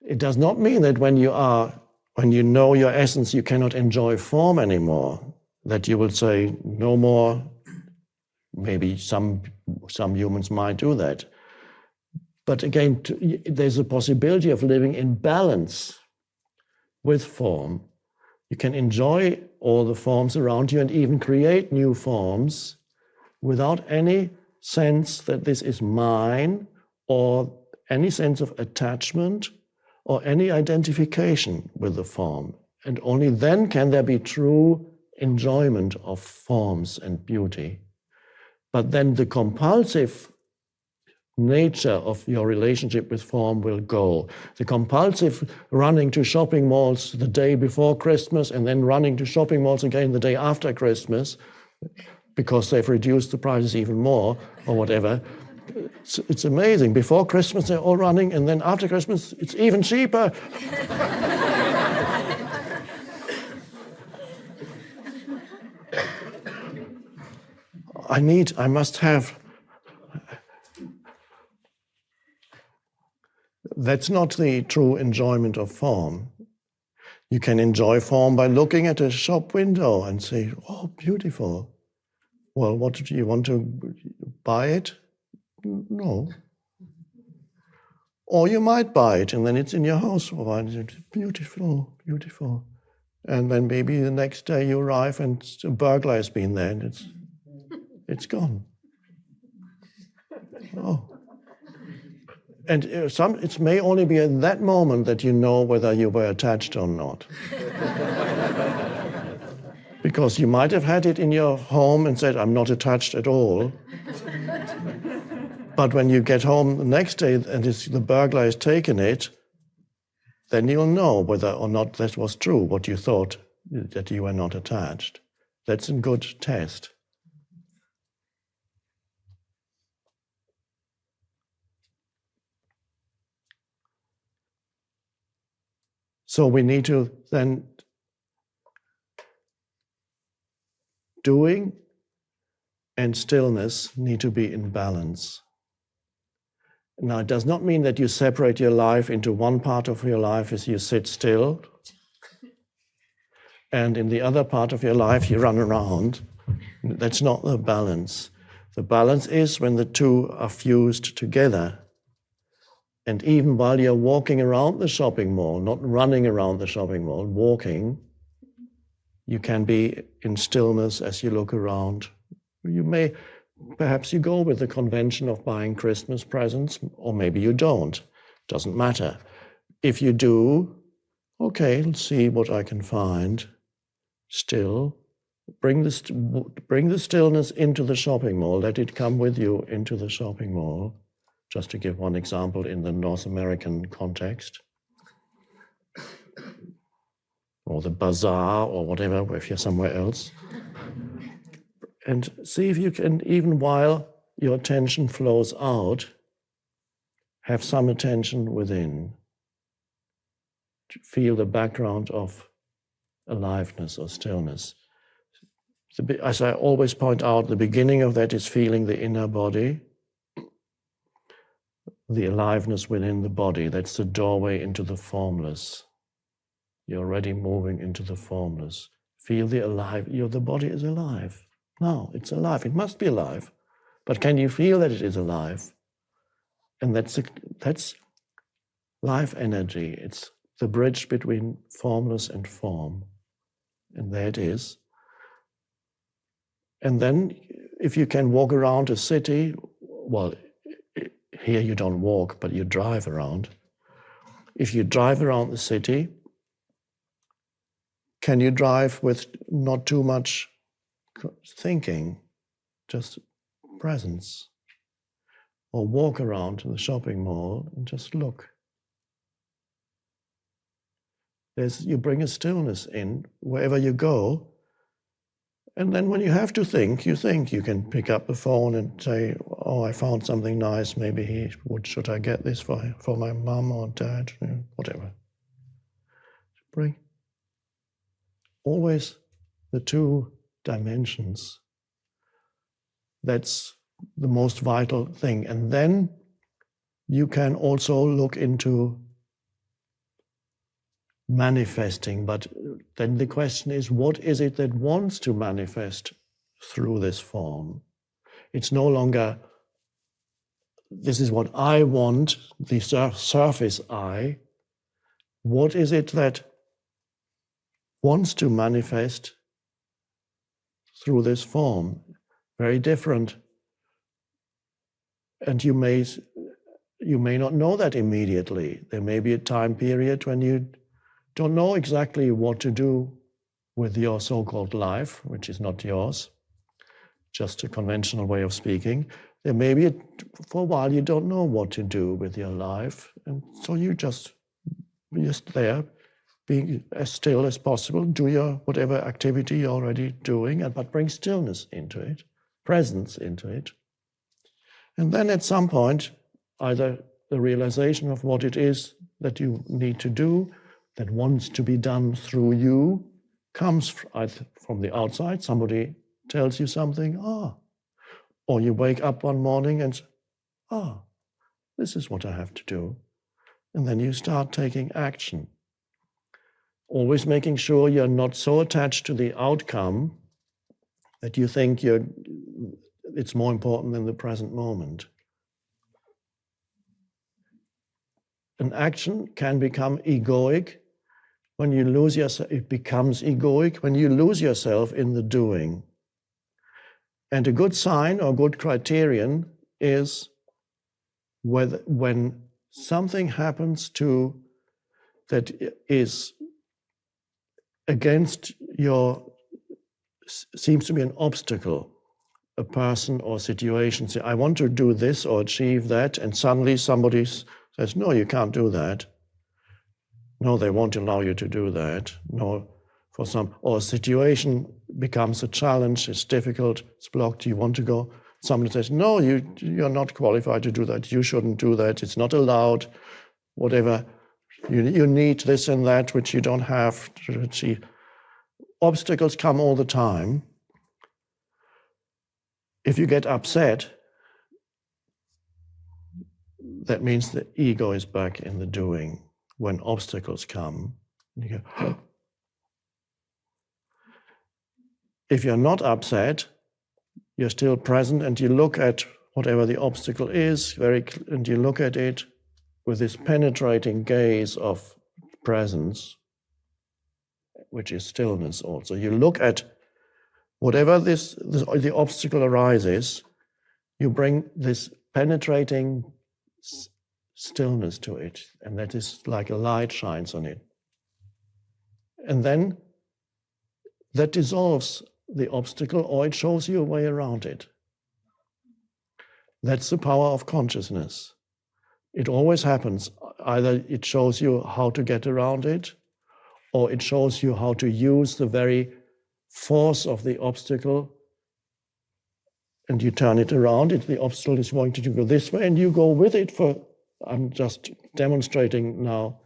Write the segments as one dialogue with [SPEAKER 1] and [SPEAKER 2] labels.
[SPEAKER 1] It does not mean that when you know your essence, you cannot enjoy form anymore, that you will say, no more. Maybe some humans might do that. But again, there's a possibility of living in balance with form. You can enjoy all the forms around you and even create new forms without any sense that this is mine or any sense of attachment or any identification with the form. And only then can there be true enjoyment of forms and beauty. But then the compulsive nature of your relationship with form will go. The compulsive running to shopping malls the day before Christmas and then running to shopping malls again the day after Christmas because they've reduced the prices even more or whatever. It's amazing. Before Christmas they're all running and then after Christmas it's even cheaper. I must have. That's not the true enjoyment of form. You can enjoy form by looking at a shop window and say, oh, beautiful. Well, what do you want to buy it? No. Or you might buy it and then it's in your house. Oh, it's beautiful, beautiful. And then maybe the next day you arrive and a burglar has been there and it's gone. Oh. And it may only be at that moment that you know whether you were attached or not. Because you might have had it in your home and said, I'm not attached at all. But when you get home the next day and the burglar has taken it, then you'll know whether or not that was true, what you thought, that you were not attached. That's a good test. So we need to then, doing and stillness need to be in balance. Now, it does not mean that you separate your life into one part of your life as you sit still, and in the other part of your life you run around. That's not the balance. The balance is when the two are fused together. And even while you're walking around the shopping mall, not running around the shopping mall, walking, you can be in stillness as you look around. Perhaps you go with the convention of buying Christmas presents, or maybe you don't. Doesn't matter. If you do, okay, let's see what I can find. Still, bring the stillness into the shopping mall. Let it come with you into the shopping mall. Just to give one example in the North American context. Or the bazaar or whatever, if you're somewhere else. And see if you can, even while your attention flows out, have some attention within. Feel the background of aliveness or stillness. As I always point out, the beginning of that is feeling the inner body. The aliveness within the body, that's the doorway into the formless. You're already moving into the formless. Feel the alive, the body is alive. No, it's alive, it must be alive. But can you feel that it is alive? And that's life energy. It's the bridge between formless and form. And there it is. And then if you can walk around a city, well, here you don't walk, but you drive around. If you drive around the city, can you drive with not too much thinking, just presence? Or walk around in the shopping mall and just look. You bring a stillness in wherever you go. And then when you have to think, you think. You can pick up the phone and say, oh, I found something nice. Maybe should I get this for my mum or dad? Whatever. Bring always the two dimensions. That's the most vital thing. And then you can also look into manifesting, but then the question is, what is it that wants to manifest through this form? It's no longer, this is what I want, the surface I. What is it that wants to manifest through this form? Very different. And you may not know that immediately. There may be a time period when you don't know exactly what to do with your so-called life, which is not yours, just a conventional way of speaking. There may be, for a while, you don't know what to do with your life. And so you just there, being as still as possible, do your whatever activity you're already doing, but bring stillness into it, presence into it. And then at some point, either the realization of what it is that you need to do, that wants to be done through you, comes from the outside. Somebody tells you something, or you wake up one morning and, this is what I have to do. And then you start taking action. Always making sure you're not so attached to the outcome that you think it's more important than the present moment. An action can become egoic when you lose yourself. It becomes egoic when you lose yourself in the doing. And a good sign or good criterion is when something happens that is against seems to be an obstacle, a person or situation. Say, I want to do this or achieve that, and suddenly somebody says, no, you can't do that. No, they won't allow you to do that. No, or a situation becomes a challenge, it's difficult, it's blocked, you want to go. Somebody says, no, you're not qualified to do that, you shouldn't do that, it's not allowed, whatever. You need this and that, which you don't have to achieve. Obstacles come all the time. If you get upset, that means the ego is back in the doing. When obstacles come, you go, If you're not upset, you're still present and you look at whatever the obstacle is, and you look at it with this penetrating gaze of presence, which is stillness also. You look at whatever the obstacle arises, you bring this penetrating stillness to it, and that is like a light shines on it. And then that dissolves the obstacle, or it shows you a way around it. That's the power of consciousness. It always happens. Either it shows you how to get around it, or it shows you how to use the very force of the obstacle, and you turn it around. The obstacle is wanting to go this way, and you go with it I'm just demonstrating now.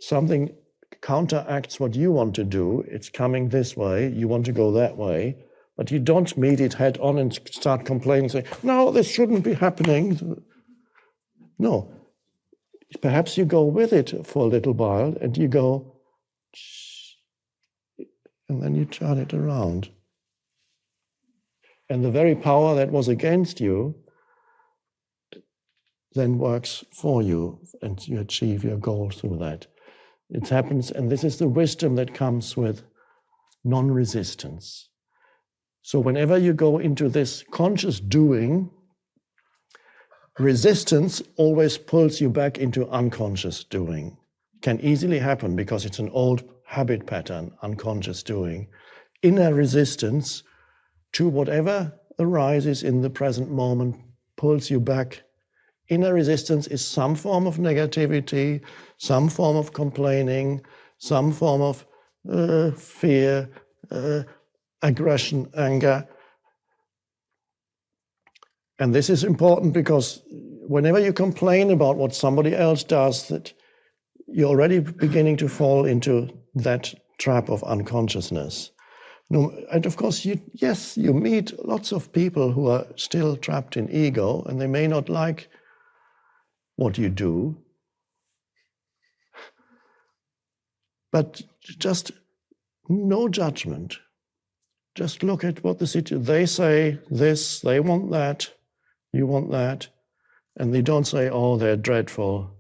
[SPEAKER 1] Something counteracts what you want to do. It's coming this way, you want to go that way, but you don't meet it head on and start complaining, saying, no, this shouldn't be happening. No. Perhaps you go with it for a little while, and you go, and then you turn it around. And the very power that was against you then works for you, and you achieve your goal through that. It happens, and this is the wisdom that comes with non-resistance. So whenever you go into this conscious doing, resistance always pulls you back into unconscious doing. It can easily happen because it's an old habit pattern, unconscious doing. Inner resistance to whatever arises in the present moment pulls you back. Inner resistance is some form of negativity, some form of complaining, some form of fear, aggression, anger. And this is important because whenever you complain about what somebody else does, that you're already beginning to fall into that trap of unconsciousness. And of course, you meet lots of people who are still trapped in ego, and they may not like what you do. But just no judgment. Just look at what the situation. They say this, they want that, you want that, and they don't say, "Oh, they're dreadful.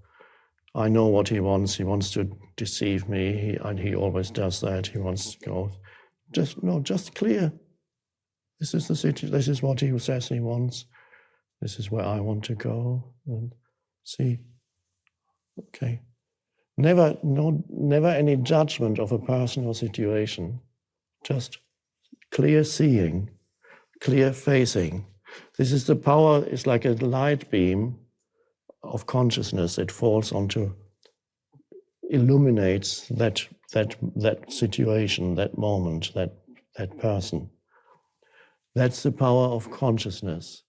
[SPEAKER 1] I know what he wants. He wants to deceive me, and he always does that. He wants to go." Just clear. This is the situation. This is what he says he wants. This is where I want to go. And see. Okay. Never any judgment of a person or situation. Just clear seeing, clear facing. This is the power. It's like a light beam of consciousness. It falls onto, illuminates that situation, that moment, that person. That's the power of consciousness.